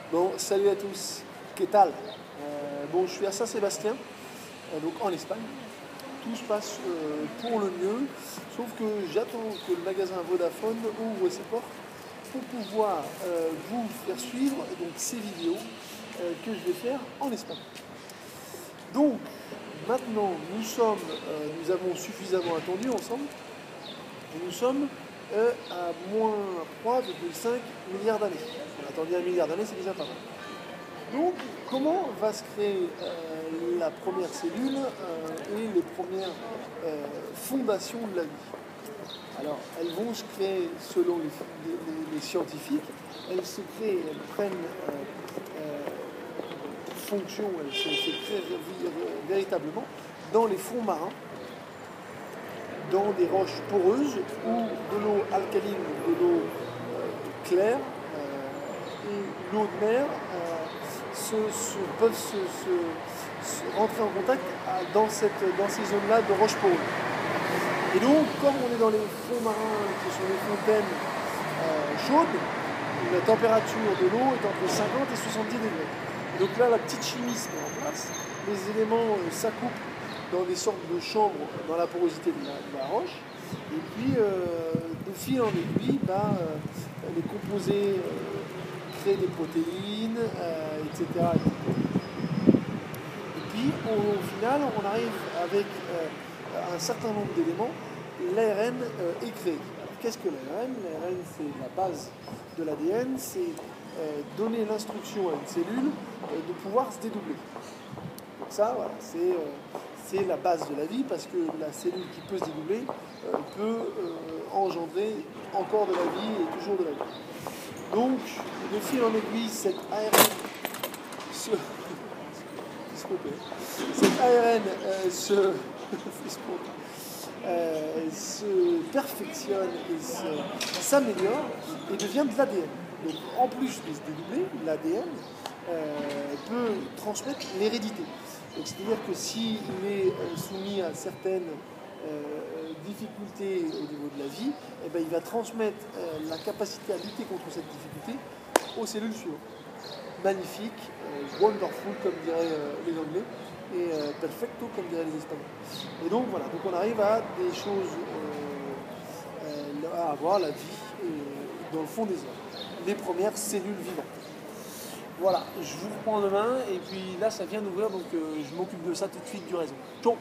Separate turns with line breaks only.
Bon, salut à tous, qu'est-ce que bon, je suis à Saint-Sébastien, donc en Espagne. Tout se passe pour le mieux, sauf que j'attends que le magasin Vodafone ouvre ses portes pour pouvoir vous faire suivre donc, ces vidéos que je vais faire en Espagne. Donc, maintenant, nous avons suffisamment attendu ensemble, et nous sommes à moins 3,5 milliards d'années. On a attendu 1 milliard d'années, c'est déjà pas mal. Donc, comment va se créer la première cellule et les premières fondations de la vie? Alors, elles vont se créer selon les scientifiques, elles se créent, elles prennent fonction, elles se créent véritablement dans les fonds marins, dans des roches poreuses ou de l'eau alcaline, de l'eau claire et l'eau de mer peuvent se rentrer en contact dans ces zones-là de roches poreuses. Et donc, comme on est dans les fonds marins qui sont des fontaines chaudes, la température de l'eau est entre 50 et 70 degrés. Et donc là, la petite chimie se met en place, les éléments s'accoupent dans des sortes de chambres dans la porosité de la roche, et puis de fil en aiguille, les composés créent des protéines, etc. Et puis au final, on arrive avec un certain nombre d'éléments, l'ARN est créé. Alors qu'est-ce que l'ARN? L'ARN, c'est la base de l'ADN, c'est donner l'instruction à une cellule de pouvoir se dédoubler. Donc ça, voilà, c'est la base de la vie, parce que la cellule qui peut se dédoubler peut engendrer encore de la vie et toujours de la vie. Donc, de fil en aiguille, cet ARN se perfectionne et s'améliore et devient de l'ADN. Donc, en plus de se dédoubler, l'ADN peut transmettre l'hérédité. C'est-à-dire que s'il est soumis à certaines difficultés au niveau de la vie, eh ben, il va transmettre la capacité à lutter contre cette difficulté aux cellules suivantes. Magnifique, wonderful comme diraient les Anglais, et perfecto comme diraient les Espagnols. Et donc voilà, donc on arrive à des choses, à avoir la vie dans le fond des hommes, les premières cellules vivantes. Voilà, je vous reprends demain, et puis là ça vient d'ouvrir, donc je m'occupe de ça tout de suite du réseau. Ciao.